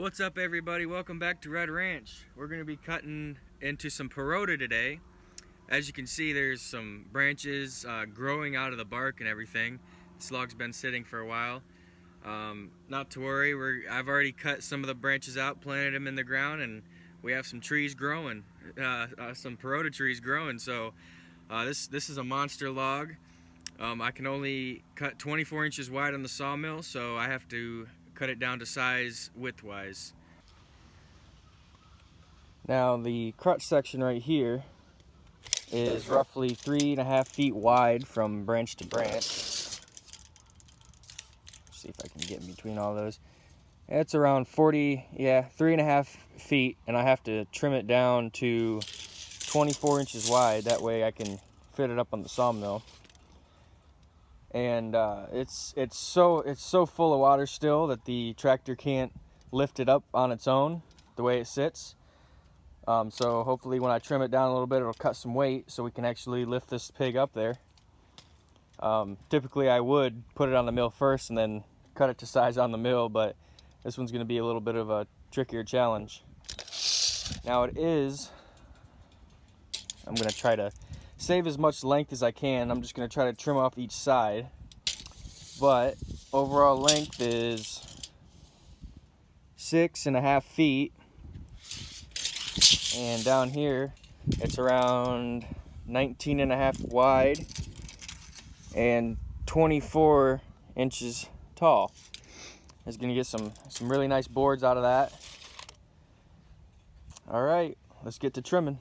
What's up, everybody? Welcome back to Red Ranch. We're going to be cutting into some Parota today. As you can see, there's some branches growing out of the bark and everything. This log's been sitting for a while. Not to worry, I've already cut some of the branches out, planted them in the ground, and we have some trees growing, some Parota trees growing. So this is a monster log. I can only cut 24 inches wide on the sawmill, so I have to cut it down to size width-wise. Now the crutch section right here is roughly 3.5 feet wide from branch to branch. Let's see if I can get in between all those. It's around 3.5 feet, and I have to trim it down to 24 inches wide. That way I can fit it up on the sawmill. And it's so full of water still that the tractor can't lift it up on its own the way it sits. So hopefully when I trim it down a little bit, it'll cut some weight so we can actually lift this pig up there. Typically I would put it on the mill first and then cut it to size on the mill, but this one's going to be a little bit of a trickier challenge. Now I'm going to try to save as much length as I can. I'm just going to try to trim off each side, but overall length is 6.5 feet, and down here it's around 19.5 wide and 24 inches tall. It's going to get some really nice boards out of that. All right, let's get to trimming.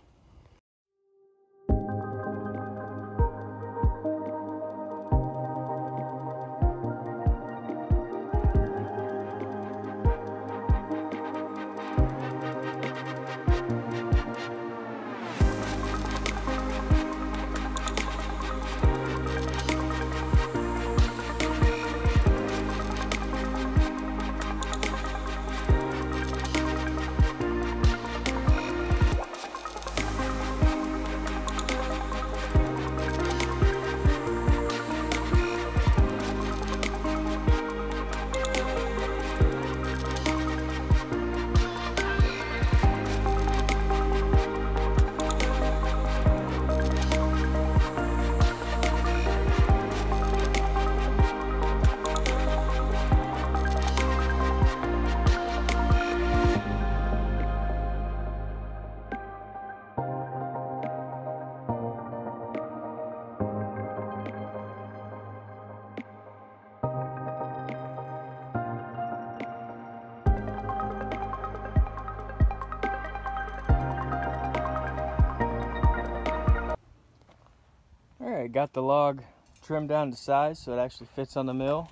Alright, got the log trimmed down to size so it actually fits on the mill.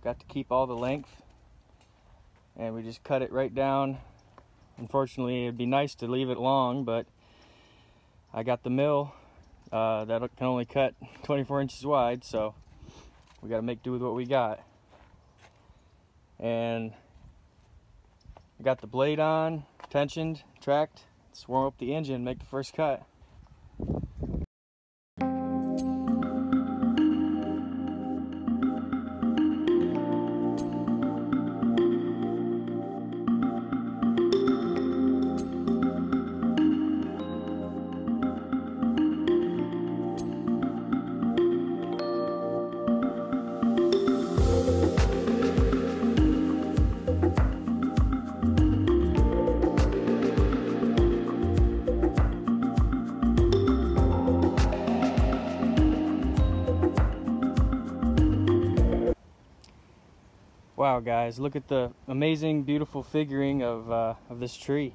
Got to keep all the length, and we just cut it right down. Unfortunately, it'd be nice to leave it long, but I got the mill that can only cut 24 inches wide, so we got to make do with what we got. And I got the blade on, tensioned, tracked. Let's warm up the engine and make the first cut. Wow, guys, look at the amazing, beautiful figuring of this tree.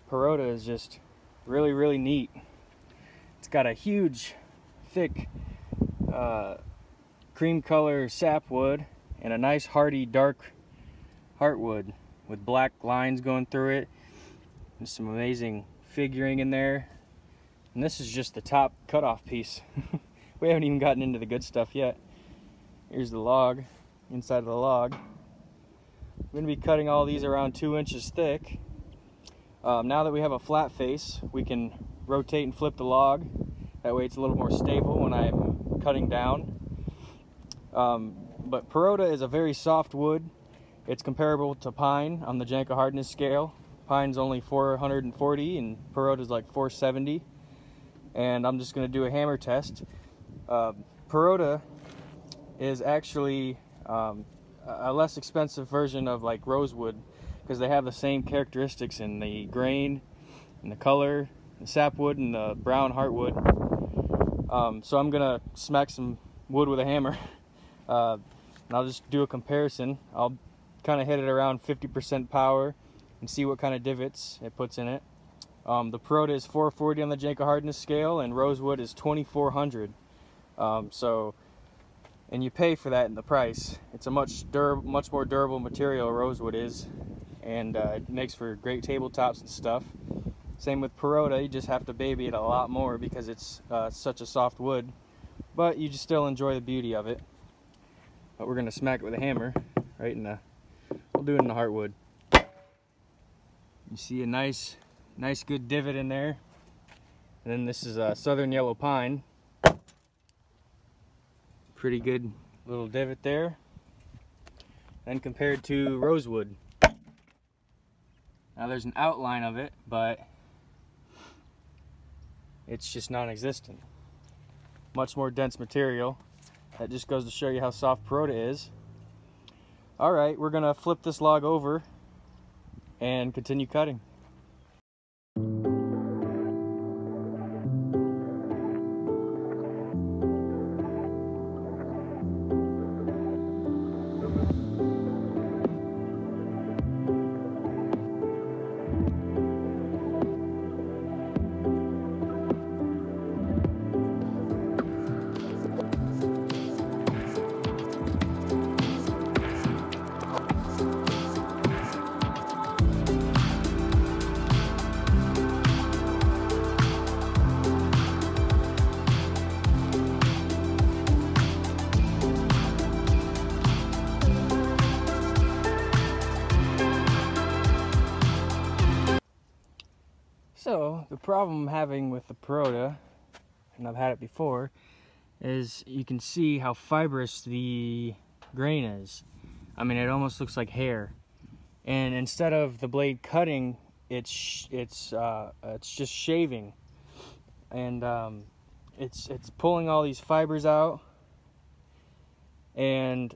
Parota is just really, really neat. It's got a huge, thick, cream color sapwood and a nice, hardy, dark heartwood with black lines going through it. There's some amazing figuring in there. And this is just the top cutoff piece. We haven't even gotten into the good stuff yet. Here's the log. Inside of the log. I'm going to be cutting all these around 2 inches thick. Now that we have a flat face, we can rotate and flip the log. That way it's a little more stable when I'm cutting down. But Parota is a very soft wood. It's comparable to pine on the Janka hardness scale. Pine's only 440 and Parota's like 470. And I'm just going to do a hammer test. Parota is actually a less expensive version of like rosewood because they have the same characteristics in the grain and the color, the sapwood and the brown heartwood. So I'm gonna smack some wood with a hammer and I'll just do a comparison. I'll kind of hit it around 50% power and see what kind of divots it puts in it. The Parota is 440 on the Janka hardness scale and rosewood is 2400. And you pay for that in the price. It's a much more durable material, rosewood is, and it makes for great tabletops and stuff. Same with Parota, you just have to baby it a lot more because it's such a soft wood, but you just still enjoy the beauty of it. But we're gonna smack it with a hammer, right in the, we'll do it in the heartwood. You see a nice good divot in there. And then this is a southern yellow pine. Pretty good little divot there. Then compared to rosewood. Now there's an outline of it, but it's just non-existent. Much more dense material. That just goes to show you how soft Parota is. Alright, we're gonna flip this log over and continue cutting. So the problem I'm having with the Parota, and I've had it before, is you can see how fibrous the grain is. I mean, it almost looks like hair. And instead of the blade cutting, it's just shaving, and it's pulling all these fibers out. And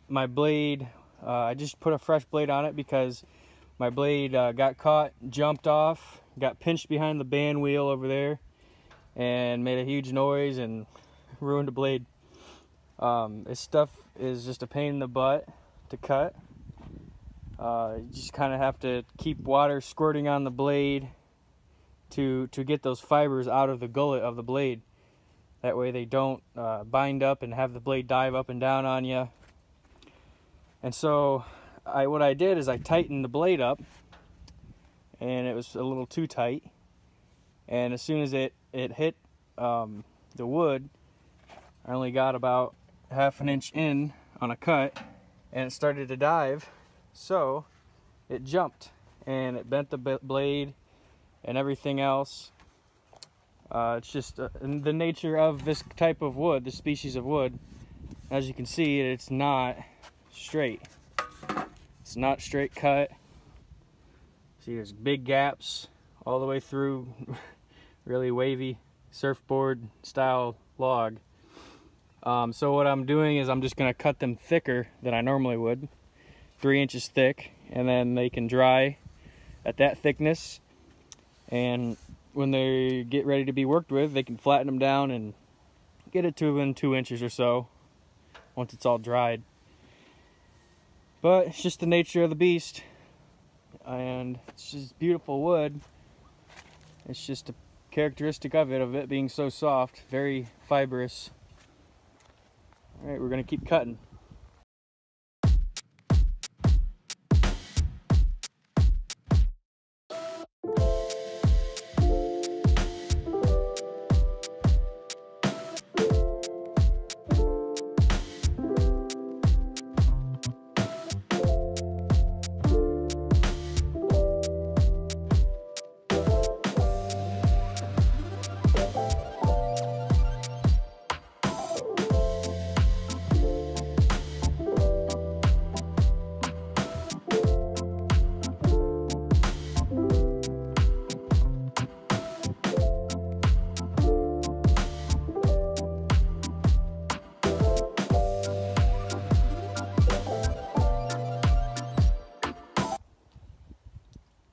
my blade, I just put a fresh blade on it because my blade got caught, jumped off, got pinched behind the band wheel over there and made a huge noise and ruined the blade. This stuff is just a pain in the butt to cut. You just kind of have to keep water squirting on the blade to get those fibers out of the gullet of the blade. That way they don't bind up and have the blade dive up and down on you. And so what I did is I tightened the blade up, and it was a little too tight, and as soon as it hit the wood, I only got about ½ an inch in on a cut, and it started to dive, so it jumped and it bent the blade and everything else. It's just the nature of this type of wood, this species of wood. As you can see, it's not straight. It's not straight cut. See, there's big gaps all the way through. Really wavy surfboard style log. So what I'm doing is I'm just going to cut them thicker than I normally would, 3 inches thick, and then they can dry at that thickness, and when they get ready to be worked with, they can flatten them down and get it to within 2 inches or so once it's all dried. But it's just the nature of the beast, and it's just beautiful wood. It's just a characteristic of it being so soft, very fibrous. Alright, we're going to keep cutting.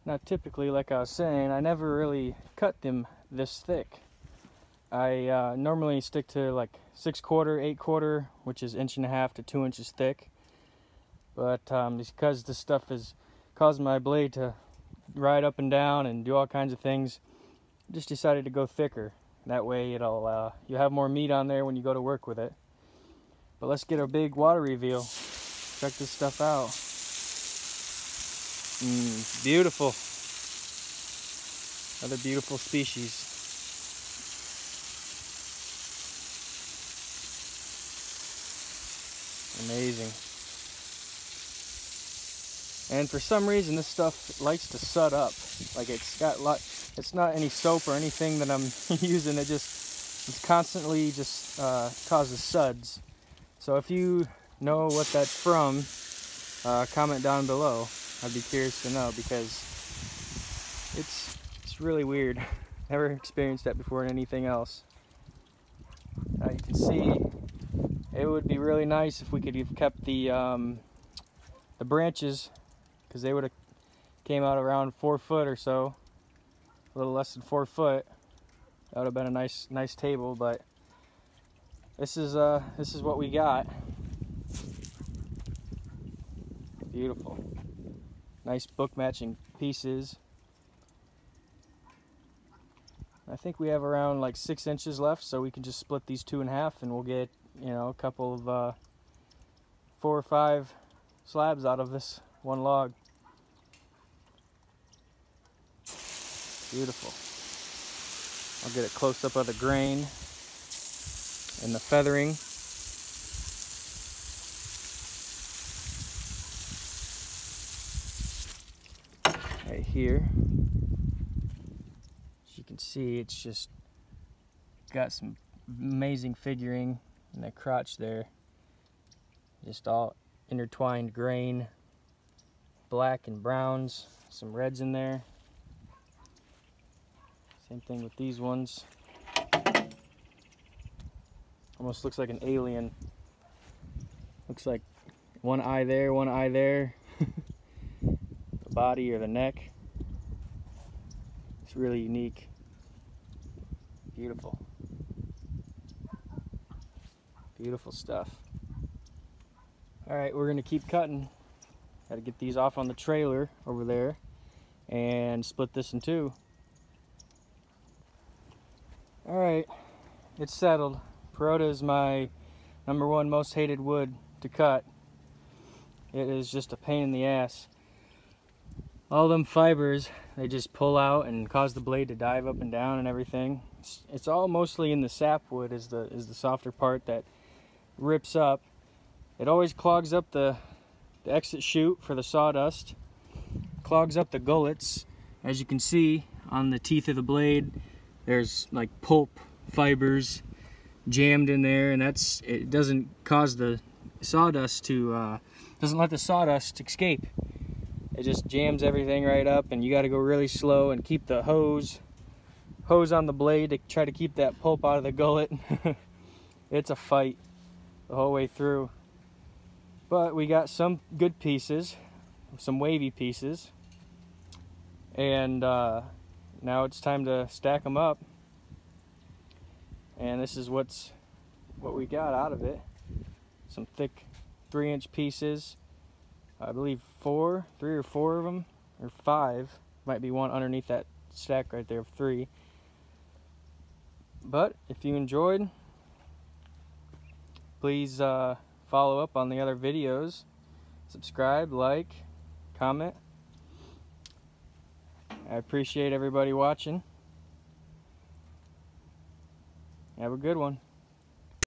Now typically, like I was saying, I never really cut them this thick. I normally stick to like 6/4, 8/4, which is 1.5 to 2 inches thick. But because this stuff is causing my blade to ride up and down and do all kinds of things, I just decided to go thicker. That way it'll you'll have more meat on there when you go to work with it. But let's get a big water reveal. Check this stuff out. Beautiful. Another beautiful species. Amazing. And for some reason this stuff likes to sud up. Like it's not any soap or anything that I'm using. It's constantly just causes suds. So if you know what that's from, comment down below. I'd be curious to know, because it's really weird. Never experienced that before in anything else. You can see it would be really nice if we could have kept the branches, because they would have came out around 4 foot or so, a little less than 4 foot. That would have been a nice table, but this is what we got. Beautiful. Nice book matching pieces. I think we have around like 6 inches left, so we can just split these 2 in half and we'll get, you know, a couple of 4 or 5 slabs out of this one log. Beautiful. I'll get a close up of the grain and the feathering. Right here, as you can see, it's just got some amazing figuring in the crotch there. Just all intertwined grain, black and browns, some reds in there. Same thing with these ones. Almost looks like an alien. Looks like one eye there, one eye there. The body or the neck. It's really unique. Beautiful. Beautiful stuff. Alright, we're gonna keep cutting. Gotta get these off on the trailer over there and split this in two. Alright, it's settled. Parota is my #1 most hated wood to cut. It is just a pain in the ass. All them fibers, they just pull out and cause the blade to dive up and down and everything. It's all mostly in the sapwood is the softer part that rips up. It always clogs up the exit chute for the sawdust, clogs up the gullets. As you can see on the teeth of the blade, there's like pulp fibers jammed in there, and it doesn't cause the sawdust to doesn't let the sawdust escape. It just jams everything right up, and you got to go really slow and keep the hose on the blade to try to keep that pulp out of the gullet. It's a fight the whole way through. But we got some good pieces, some wavy pieces, and now it's time to stack them up. And this is what we got out of it. Some thick 3-inch pieces. I believe 3 or 4 of them, or 5. Might be one underneath that stack right there of 3. But if you enjoyed, please follow up on the other videos. Subscribe, like, comment. I appreciate everybody watching. Have a good one.